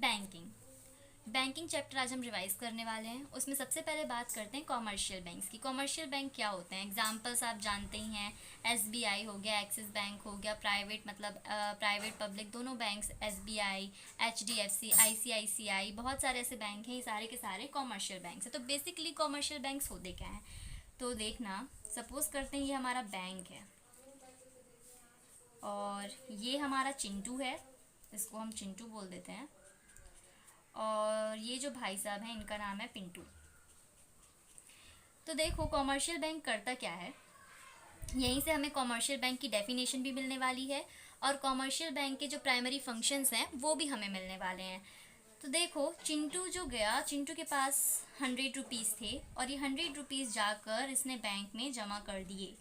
Banking chapter आज हम revise करने वाले हैं। उसमें सबसे पहले बात करते हैं कॉमर्शियल बैंक्स की। कॉमर्शियल बैंक क्या होते हैं, एग्जांपल्स आप जानते ही हैं। एसबीआई हो गया, एक्सिस बैंक हो गया, प्राइवेट मतलब प्राइवेट पब्लिक दोनों बैंक्स, एसबीआई, एचडीएफसी, आईसीआईसीआई, बहुत सारे ऐसे बैंक हैं, ये सारे के सारे कॉमर्शियल बैंक्स हैं। तो बेसिकली कॉमर्शियल बैंक्स होते क्या हैं, तो देखना, सपोज करते हैं ये हमारा बैंक है और ये हमारा चिंटू है, इसको हम चिंटू बोल देते हैं, और ये जो भाई साहब हैं इनका नाम है पिंटू। तो देखो कॉमर्शियल बैंक करता क्या है, यहीं से हमें कॉमर्शियल बैंक की डेफिनेशन भी मिलने वाली है और कॉमर्शियल बैंक के जो प्राइमरी फंक्शंस हैं वो भी हमें मिलने वाले हैं। तो देखो चिंटू जो गया, चिंटू के पास 100 रुपीज़ थे और ये 100 रुपीज़ जाकर इसने बैंक में जमा कर दिए।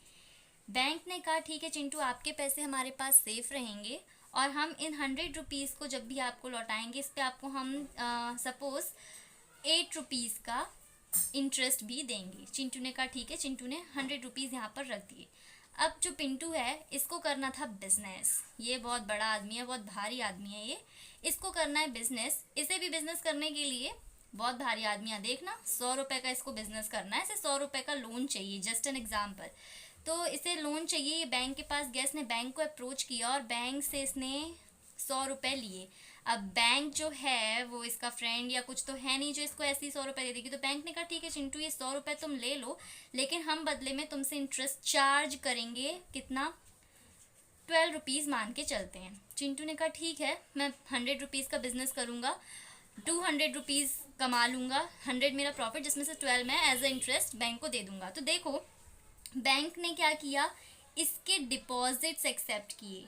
बैंक ने कहा ठीक है चिंटू, आपके पैसे हमारे पास सेफ रहेंगे और हम इन 100 रुपीज़ को जब भी आपको लौटाएंगे इस पर आपको हम सपोज 8 रुपीज़ का इंटरेस्ट भी देंगे। चिंटू ने कहा ठीक है, चिंटू ने 100 रुपीज़ यहाँ पर रख दिए। अब जो पिंटू है इसको करना था बिजनेस, ये बहुत बड़ा आदमी है, बहुत भारी आदमी है, ये इसको करना है बिजनेस। इसे भी बिजनेस करने के लिए बहुत भारी आदमी है, देखना 100 रुपये का इसको बिजनेस करना है, इसे 100 रुपये का लोन चाहिए, जस्ट एन एग्जाम्पल। तो इसे लोन चाहिए, ये बैंक के पास गया, इसने बैंक को अप्रोच किया और बैंक से इसने 100 रुपये लिए। अब बैंक जो है वो इसका फ्रेंड या कुछ तो है नहीं जो इसको ऐसे ही 100 रुपये दे देगी। तो बैंक ने कहा ठीक है चिंटू, ये 100 रुपये तुम ले लो, लेकिन हम बदले में तुमसे इंटरेस्ट चार्ज करेंगे, कितना, 12 रुपीज़ मान के चलते हैं। चिंटू ने कहा ठीक है, मैं 100 रुपीज़ का बिजनेस करूँगा, 200 रुपीज़ कमा लूँगा, 100 मेरा प्रॉफिट, जिसमें से 12 मैं एज अ इंटरेस्ट बैंक को दे दूँगा। तो देखो बैंक ने क्या किया, इसके डिपॉजिट्स एक्सेप्ट किए,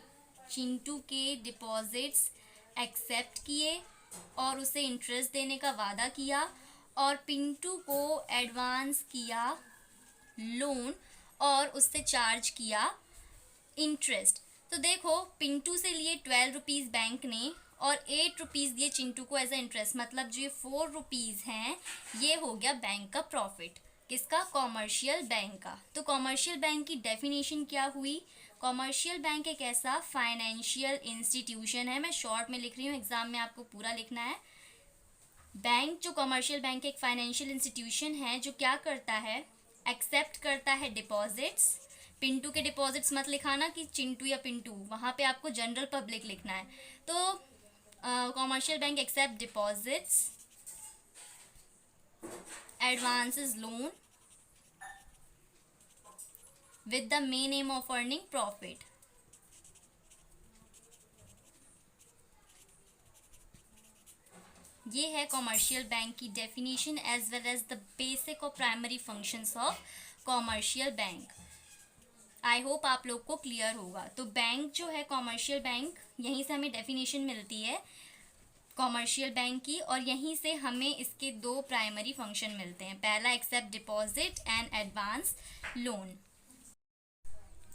चिंटू के डिपॉजिट्स एक्सेप्ट किए और उसे इंटरेस्ट देने का वादा किया और पिंटू को एडवांस किया लोन और उससे चार्ज किया इंटरेस्ट। तो देखो पिंटू से लिए 12 रुपीज़ बैंक ने और 8 रुपीज़ दिए चिंटू को एज अ इंटरेस्ट, मतलब जो ये 4 रुपीज़ हैं ये हो गया बैंक का प्रॉफिट, किसका, कॉमर्शियल बैंक का। तो कॉमर्शियल बैंक की डेफिनेशन क्या हुई, कॉमर्शियल बैंक एक ऐसा फाइनेंशियल इंस्टीट्यूशन है, मैं शॉर्ट में लिख रही हूँ, एग्जाम में आपको पूरा लिखना है। बैंक जो कॉमर्शियल बैंक एक फाइनेंशियल इंस्टीट्यूशन है जो क्या करता है, एक्सेप्ट करता है डिपॉजिट्स। पिंटू के डिपॉजिट्स मत लिखाना कि चिंटू या पिंटू, वहाँ पे आपको जनरल पब्लिक लिखना है। तो commercial bank accept deposits, advances loan with the main aim of earning profit। ये है कॉमर्शियल बैंक की definition as well as the basic और primary functions of commercial bank. I hope आप लोग को क्लियर होगा। तो बैंक जो है कॉमर्शियल बैंक, यहीं से हमें डेफिनेशन मिलती है कॉमर्शियल बैंक की और यहीं से हमें इसके दो प्राइमरी फंक्शन मिलते हैं, पहला accept deposit and advance loan.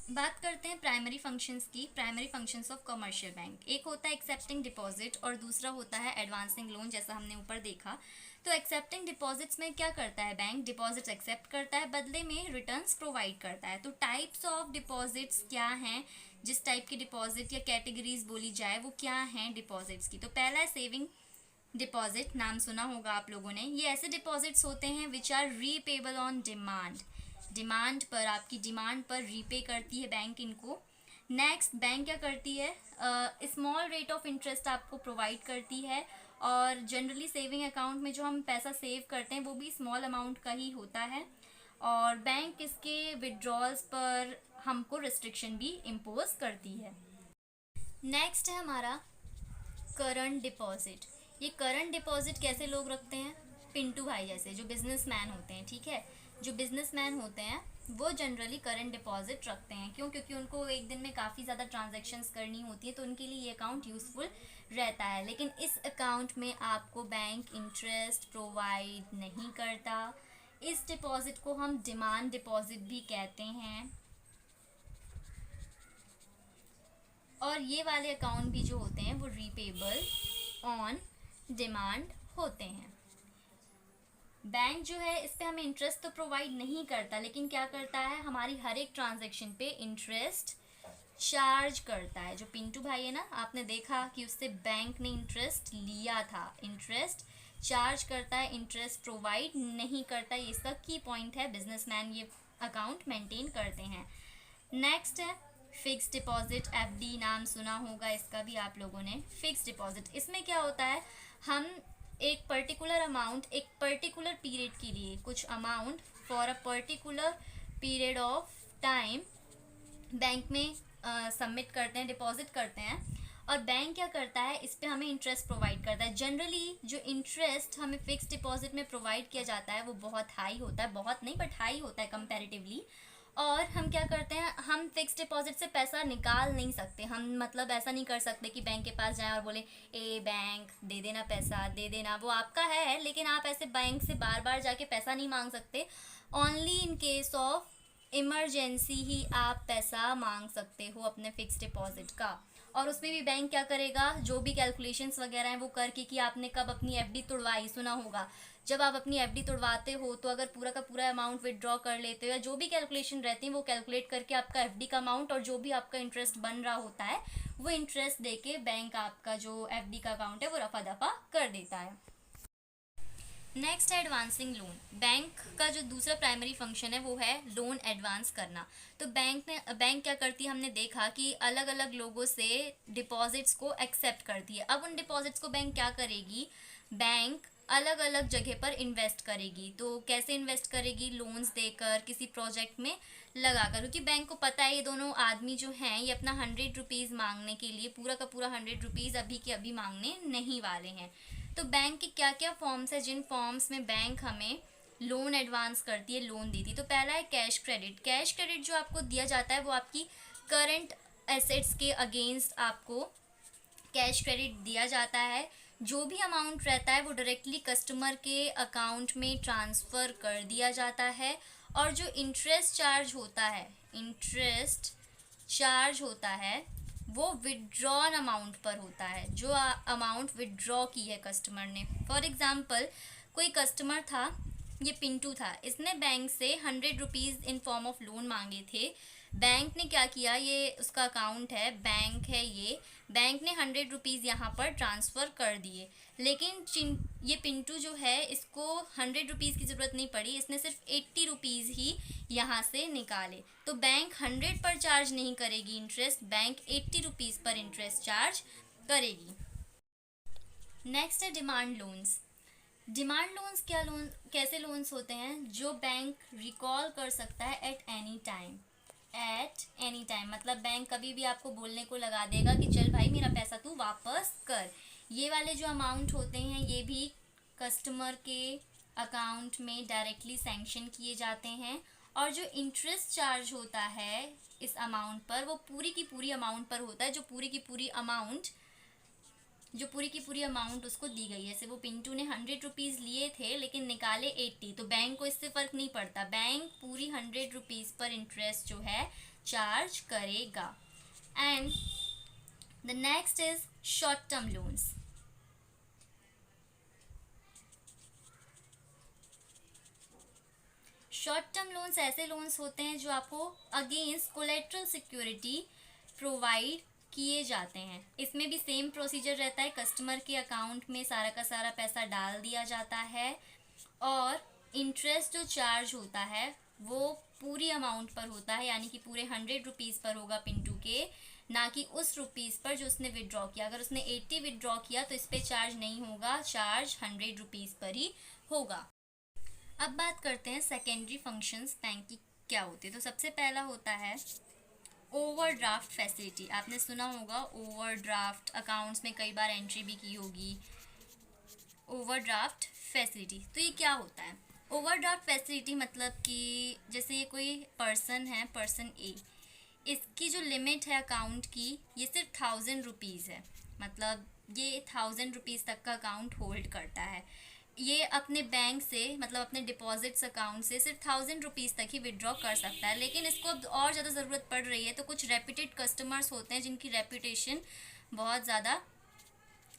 बात करते हैं प्राइमरी फंक्शंस की, primary functions of commercial bank. एक होता है एक्सेप्टिंग डिपॉजिट और दूसरा होता है एडवांसिंग लोन, जैसा हमने ऊपर देखा। तो एक्सेप्टिंग डिपॉजिट्स में क्या करता है बैंक, डिपॉजिट्स एक्सेप्ट करता है, बदले में रिटर्न्स प्रोवाइड करता है। तो टाइप्स ऑफ डिपॉजिट्स क्या हैं, जिस टाइप की डिपॉजिट या कैटेगरीज बोली जाए वो क्या हैं डिपॉजिट्स की। तो पहला है सेविंग डिपॉजिट, नाम सुना होगा आप लोगों ने। ये ऐसे डिपॉजिट्स होते हैं which are repayable on demand, demand पर, आपकी डिमांड पर रीपे करती है बैंक इनको। नेक्स्ट बैंक क्या करती है, स्मॉल रेट ऑफ इंटरेस्ट आपको प्रोवाइड करती है और जनरली सेविंग अकाउंट में जो हम पैसा सेव करते हैं वो भी स्मॉल अमाउंट का ही होता है और बैंक इसके विड्रॉल्स पर हमको रिस्ट्रिक्शन भी इम्पोज करती है। नेक्स्ट है हमारा करंट डिपॉजिट। ये करंट डिपॉजिट कैसे लोग रखते हैं, पिंटू भाई जैसे जो बिजनेसमैन होते हैं, ठीक है, जो बिजनेसमैन होते हैं वो जनरली करंट डिपॉजिट रखते हैं। क्यों, क्योंकि उनको एक दिन में काफ़ी ज़्यादा ट्रांजैक्शंस करनी होती है तो उनके लिए ये अकाउंट यूज़फुल रहता है। लेकिन इस अकाउंट में आपको बैंक इंटरेस्ट प्रोवाइड नहीं करता। इस डिपॉजिट को हम डिमांड डिपॉजिट भी कहते हैं और ये वाले अकाउंट भी जो होते हैं वो रीपेबल ऑन डिमांड होते हैं। बैंक जो है इस पे हमें इंटरेस्ट तो प्रोवाइड नहीं करता, लेकिन क्या करता है, हमारी हर एक ट्रांजैक्शन पे इंटरेस्ट चार्ज करता है। जो पिंटू भाई है ना, आपने देखा कि उससे बैंक ने इंटरेस्ट लिया था, इंटरेस्ट चार्ज करता है, इंटरेस्ट प्रोवाइड नहीं करता। ये इसका की पॉइंट है, बिजनेसमैन ये अकाउंट मेंटेन करते हैं। नेक्स्ट है फिक्स डिपॉजिट, एफडी नाम सुना होगा इसका भी आप लोगों ने। फिक्स डिपॉजिट, इसमें क्या होता है, हम एक पर्टिकुलर अमाउंट एक पर्टिकुलर पीरियड के लिए, कुछ amount for a particular period of time bank में सबमिट करते हैं, डिपॉजिट करते हैं, और बैंक क्या करता है, इस पे हमें इंटरेस्ट प्रोवाइड करता है। जनरली जो इंटरेस्ट हमें फिक्स डिपॉजिट में प्रोवाइड किया जाता है वो बहुत हाई होता है, बहुत नहीं बट हाई होता है कंपैरेटिवली। और हम क्या करते हैं, हम फिक्स डिपॉजिट से पैसा निकाल नहीं सकते। हम मतलब ऐसा नहीं कर सकते कि बैंक के पास जाएं और बोले ए बैंक दे देना, पैसा दे देना, वो आपका है, लेकिन आप ऐसे बैंक से बार बार जाके पैसा नहीं मांग सकते। Only in case of emergency ही आप पैसा मांग सकते हो अपने फिक्स डिपॉजिट का। और उसमें भी बैंक क्या करेगा, जो भी कैलकुलेशंस वगैरह हैं वो करके कि आपने कब अपनी एफडी तुड़वाई, सुना होगा। जब आप अपनी एफडी तुड़वाते हो तो अगर पूरा का पूरा अमाउंट विदड्रॉ कर लेते हो, या जो भी कैलकुलेशन रहती है वो कैलकुलेट करके आपका एफडी का अमाउंट और जो भी आपका इंटरेस्ट बन रहा होता है वो इंटरेस्ट देके बैंक आपका जो एफडी का अकाउंट है वो रफा दफा कर देता है। नेक्स्ट है एडवांसिंग लोन। बैंक का जो दूसरा प्राइमरी फंक्शन है वो है लोन एडवांस करना। तो बैंक क्या करती है, हमने देखा कि अलग अलग लोगों से डिपॉजिट्स को एक्सेप्ट करती है। अब उन डिपॉजिट्स को बैंक क्या करेगी, बैंक अलग अलग जगह पर इन्वेस्ट करेगी। तो कैसे इन्वेस्ट करेगी, लोन्स देकर, किसी प्रोजेक्ट में लगाकर, क्योंकि बैंक को पता है ये दोनों आदमी जो हैं ये अपना 100 रुपीज़ मांगने के लिए पूरा का पूरा 100 रुपीज़ अभी के अभी मांगने नहीं वाले हैं। तो बैंक के क्या क्या फॉर्म्स है, जिन फॉर्म्स में बैंक हमें लोन एडवांस करती है, लोन देती है। तो पहला है कैश क्रेडिट। कैश क्रेडिट जो आपको दिया जाता है वो आपकी करंट एसेट्स के अगेंस्ट आपको कैश क्रेडिट दिया जाता है। जो भी अमाउंट रहता है वो डायरेक्टली कस्टमर के अकाउंट में ट्रांसफ़र कर दिया जाता है। और जो इंटरेस्ट चार्ज होता है वो विड्रॉन अमाउंट पर होता है, जो अमाउंट विड्रॉ की है कस्टमर ने। फॉर एग्जांपल कोई कस्टमर था, ये पिंटू था, इसने बैंक से 100 rupees in form of loan मांगे थे। बैंक ने क्या किया, ये उसका अकाउंट है, बैंक है ये, बैंक ने 100 रुपीज़ यहाँ पर ट्रांसफ़र कर दिए। लेकिन ये पिंटू जो है इसको 100 रुपीज़ की ज़रूरत नहीं पड़ी, इसने सिर्फ 80 रुपीज़ ही यहाँ से निकाले। तो बैंक 100 पर चार्ज नहीं करेगी इंटरेस्ट, बैंक 80 रुपीज़ पर इंटरेस्ट चार्ज करेगी। नेक्स्ट है डिमांड लोन्स। डिमांड लोन्स कैसे लोन्स होते हैं, जो बैंक रिकॉल कर सकता है एट एनी टाइम। मतलब बैंक कभी भी आपको बोलने को लगा देगा कि चल भाई मेरा पैसा तू वापस कर। ये वाले जो अमाउंट होते हैं ये भी कस्टमर के अकाउंट में डायरेक्टली सैंक्शन किए जाते हैं। और जो इंटरेस्ट चार्ज होता है इस अमाउंट पर वो पूरी की पूरी अमाउंट पर होता है, जो पूरी की पूरी अमाउंट उसको दी गई है। जैसे वो पिंटू ने 100 रुपीज़ लिए थे लेकिन निकाले 80, तो बैंक को इससे फ़र्क नहीं पड़ता, बैंक पूरी 100 रुपीज़ पर इंटरेस्ट जो है चार्ज करेगा। And the next is short term loans. Short term loans ऐसे लोन्स होते हैं जो आपको अगेंस्ट कोलेट्रल सिक्योरिटी प्रोवाइड किए जाते हैं। इसमें भी सेम प्रोसीजर रहता है, कस्टमर के अकाउंट में सारा का सारा पैसा डाल दिया जाता है और इंटरेस्ट जो चार्ज होता है वो पूरी अमाउंट पर होता है, यानी कि पूरे 100 रुपीज़ पर होगा पिंटू के, ना कि उस रुपीज़ पर जो उसने विड्रॉ किया। अगर उसने 80 विड्रॉ किया तो इस पर चार्ज नहीं होगा, चार्ज 100 रुपीज़ पर ही होगा। अब बात करते हैं सेकेंडरी फंक्शंस बैंक की क्या होती है। तो सबसे पहला होता है ओवरड्राफ्ट फैसिलिटी। आपने सुना होगा ओवरड्राफ्ट, अकाउंट्स में कई बार एंट्री भी की होगी ओवरड्राफ्ट फैसिलिटी। तो ये क्या होता है ओवरड्राफ्ट फैसिलिटी, मतलब कि जैसे ये कोई पर्सन है, पर्सन ए, इसकी जो लिमिट है अकाउंट की ये सिर्फ 1000 रुपीज़ है। मतलब ये 1000 रुपीज़ तक का अकाउंट होल्ड करता है। ये अपने बैंक से मतलब अपने डिपॉजिट्स अकाउंट से सिर्फ 1000 रुपीज़ तक ही विड्रॉ कर सकता है। लेकिन इसको अब और ज़्यादा ज़रूरत पड़ रही है, तो कुछ रेप्यूटेड कस्टमर्स होते हैं जिनकी रेपुटेशन बहुत ज़्यादा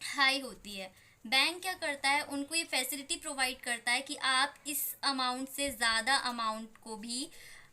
हाई होती है। बैंक क्या करता है, उनको ये फैसिलिटी प्रोवाइड करता है कि आप इस अमाउंट से ज़्यादा अमाउंट को भी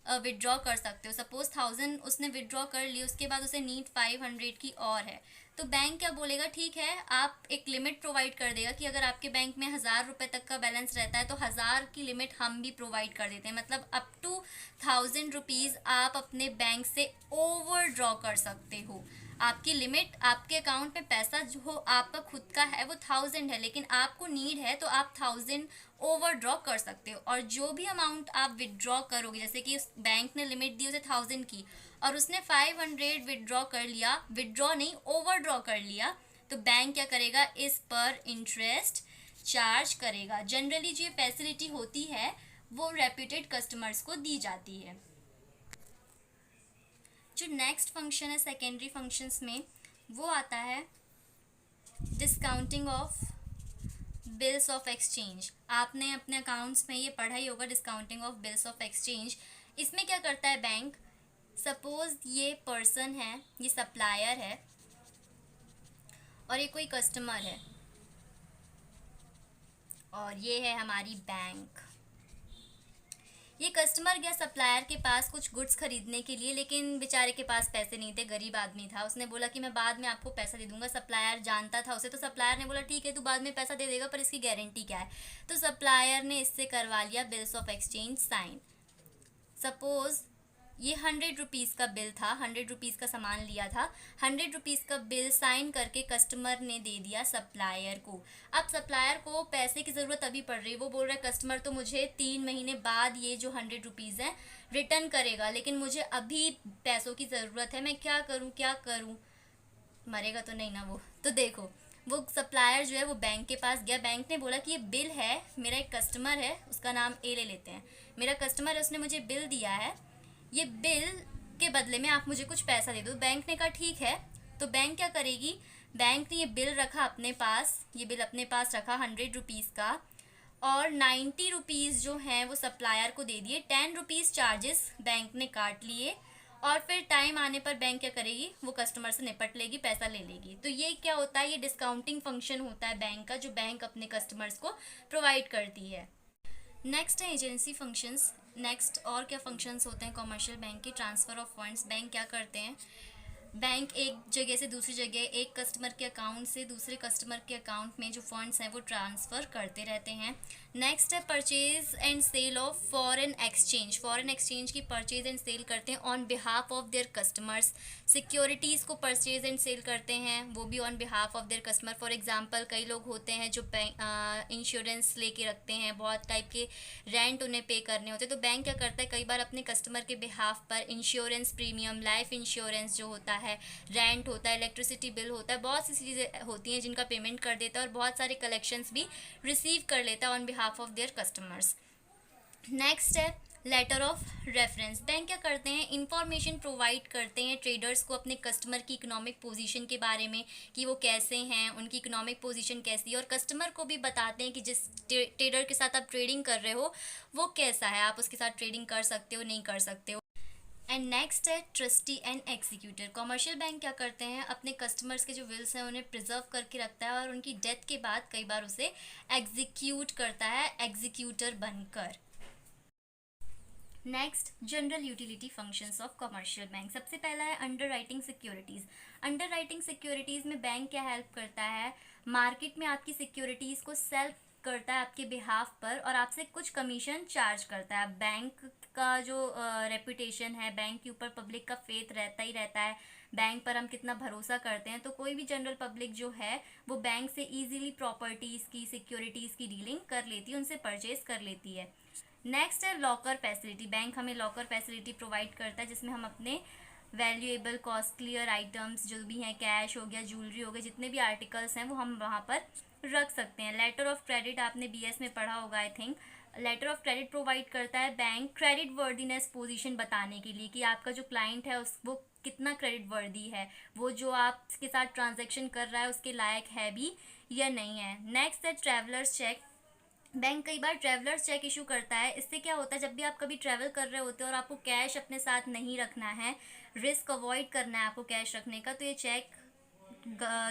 विड्रॉ कर सकते हो। सपोज 1000 उसने विड्रॉ कर ली, उसके बाद उसे नीड 500 की और है, तो बैंक क्या बोलेगा, ठीक है, आप एक लिमिट प्रोवाइड कर देगा कि अगर आपके बैंक में 1000 रुपये तक का बैलेंस रहता है तो 1000 की लिमिट हम भी प्रोवाइड कर देते हैं। मतलब अप टू 1000 रुपीज़ आप अपने बैंक से ओवर ड्रॉ कर सकते हो। आपकी लिमिट, आपके अकाउंट में पैसा जो हो आपका खुद का है वो 1000 है, लेकिन आपको नीड है तो आप 1000 ओवर ड्रॉ कर सकते हो। और जो भी अमाउंट आप विड्रॉ करोगे, जैसे कि उस बैंक ने लिमिट दी उसे 1000 की और उसने 500 विड्रॉ कर लिया, विड्रॉ नहीं ओवर ड्रॉ कर लिया, तो बैंक क्या करेगा, इस पर इंटरेस्ट चार्ज करेगा। जनरली जो ये फैसिलिटी होती है वो रेप्यूटेड कस्टमर्स को दी जाती है। जो नेक्स्ट फंक्शन है सेकेंडरी फंक्शंस में, वो आता है discounting of bills of exchange. आपने अपने अकाउंट्स में ये पढ़ा ही होगा, discounting of bills of exchange. इसमें क्या करता है बैंक, सपोज ये पर्सन है, ये सप्लायर है और ये कोई कस्टमर है और ये है हमारी बैंक। ये कस्टमर गया सप्लायर के पास कुछ गुड्स खरीदने के लिए, लेकिन बेचारे के पास पैसे नहीं थे, गरीब आदमी था। उसने बोला कि मैं बाद में आपको पैसा दे दूंगा। सप्लायर जानता था उसे, तो सप्लायर ने बोला ठीक है तू बाद में पैसा दे देगा, पर इसकी गारंटी क्या है। तो सप्लायर ने इससे करवा लिया bills of exchange sign. Suppose ये 100 रुपीज़ का बिल था, 100 रुपीज़ का सामान लिया था, 100 रुपीज़ का बिल साइन करके कस्टमर ने दे दिया सप्लायर को। अब सप्लायर को पैसे की ज़रूरत अभी पड़ रही है, वो बोल रहा है कस्टमर तो मुझे 3 महीने बाद ये जो 100 रुपीज़ है रिटर्न करेगा, लेकिन मुझे अभी पैसों की ज़रूरत है, मैं क्या करूँ क्या करूँ, मरेगा तो नहीं ना वो। तो देखो, वो सप्लायर जो है वो बैंक के पास गया। बैंक ने बोला कि ये बिल है, मेरा एक कस्टमर है, उसका नाम ए ले लेते हैं, मेरा कस्टमर है, उसने मुझे बिल दिया है, ये बिल के बदले में आप मुझे कुछ पैसा दे दो। बैंक ने कहा ठीक है। तो बैंक क्या करेगी, बैंक ने ये बिल रखा अपने पास, ये बिल अपने पास रखा 100 रुपीज़ का, और 90 रुपीज़ जो हैं वो सप्लायर को दे दिए। 10 रुपीज़ चार्जेस बैंक ने काट लिए, और फिर टाइम आने पर बैंक क्या करेगी, वो कस्टमर से निपट लेगी, पैसा ले लेगी। तो ये क्या होता है, ये डिस्काउंटिंग फंक्शन होता है बैंक का, जो बैंक अपने कस्टमर्स को प्रोवाइड करती है। नेक्स्ट है एजेंसी फंक्शंस। नेक्स्ट और क्या फंक्शंस होते हैं कमर्शियल बैंक के, ट्रांसफ़र ऑफ फंड्स। बैंक क्या करते हैं, बैंक एक जगह से दूसरी जगह, एक कस्टमर के अकाउंट से दूसरे कस्टमर के अकाउंट में जो फंड्स हैं वो ट्रांसफ़र करते रहते हैं। नेक्स्ट है purchase and sale of foreign exchange. Foreign exchange की परचेज एंड सेल करते हैं on behalf of their customers. Securities को परचेज एंड सेल करते हैं, वो भी on behalf of their customer. For example कई लोग होते हैं जो इंश्योरेंस लेके रखते हैं, बहुत टाइप के रेंट उन्हें पे करने होते हैं, तो बैंक क्या करता है, कई बार अपने कस्टमर के बिहाफ पर इंश्योरेंस प्रीमियम, लाइफ इंश्योरेंस जो होता है, रेंट होता है, इलेक्ट्रिसिटी बिल होता है, बहुत सी चीज़ें होती हैं जिनका पेमेंट कर देता है, और बहुत सारे कलेक्शंस भी रिसीव कर लेता है on behalf of their customers. Next है लेटर ऑफ रेफरेंस। बैंक क्या करते हैं, इंफॉर्मेशन प्रोवाइड करते हैं ट्रेडर्स को अपने कस्टमर की इकोनॉमिक पोजीशन के बारे में, कि वो कैसे हैं, उनकी इकोनॉमिक पोजीशन कैसी है, और कस्टमर को भी बताते हैं कि जिस ट्रेडर के साथ आप ट्रेडिंग कर रहे हो वो कैसा है, आप उसके साथ ट्रेडिंग कर सकते हो नहीं कर सकते हो। एंड नेक्स्ट है trustee and executor. Commercial bank क्या करते हैं, अपने कस्टमर्स के जो विल्स हैं उन्हें प्रिजर्व करके रखता है, और उनकी डेथ के बाद कई बार उसे एग्जीक्यूट करता है एग्जीक्यूटर बनकर। Next general utility functions of commercial bank. सबसे पहला है under writing securities. Under writing securities में बैंक क्या हेल्प करता है, मार्केट में आपकी सिक्योरिटीज़ को सेल करता है आपके बिहाफ पर, और आपसे कुछ कमीशन चार्ज करता है। बैंक का जो रेपुटेशन है, बैंक के ऊपर पब्लिक का फेथ रहता ही रहता है, बैंक पर हम कितना भरोसा करते हैं, तो कोई भी जनरल पब्लिक जो है वो बैंक से इजीली प्रॉपर्टीज़ की, सिक्योरिटीज़ की डीलिंग कर लेती है, उनसे परचेज कर लेती है। नेक्स्ट है लॉकर फैसिलिटी। बैंक हमें लॉकर फैसिलिटी प्रोवाइड करता है, जिसमें हम अपने वैल्यूएबल कॉस्टलियर आइटम्स जो भी हैं, कैश हो गया, ज्वेलरी हो गया, जितने भी आर्टिकल्स हैं वो हम वहाँ पर रख सकते हैं। लेटर ऑफ क्रेडिट आपने बीएस में पढ़ा होगा I think. Letter of credit provide करता है बैंक क्रेडिट वर्दीनेस पोजीशन बताने के लिए, कि आपका जो क्लाइंट है उस वो कितना क्रेडिट वर्दी है, वो जो आपके साथ ट्रांजैक्शन कर रहा है उसके लायक है भी या नहीं है। नेक्स्ट है ट्रैवलर्स चेक। बैंक कई बार ट्रैवलर्स चेक इशू करता है। इससे क्या होता है, जब भी आप कभी ट्रैवल कर रहे होते हो और आपको कैश अपने साथ नहीं रखना है, रिस्क अवॉइड करना है आपको कैश रखने का, तो ये चेक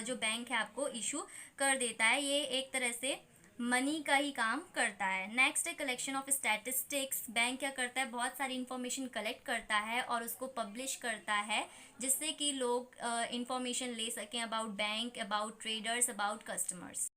जो बैंक है आपको इशू कर देता है। ये एक तरह से मनी का ही काम करता है। नेक्स्ट है कलेक्शन ऑफ स्टैटिस्टिक्स। बैंक क्या करता है, बहुत सारी इंफॉर्मेशन कलेक्ट करता है और उसको पब्लिश करता है, जिससे कि लोग इंफॉर्मेशन ले सकें about bank, about traders, about customers.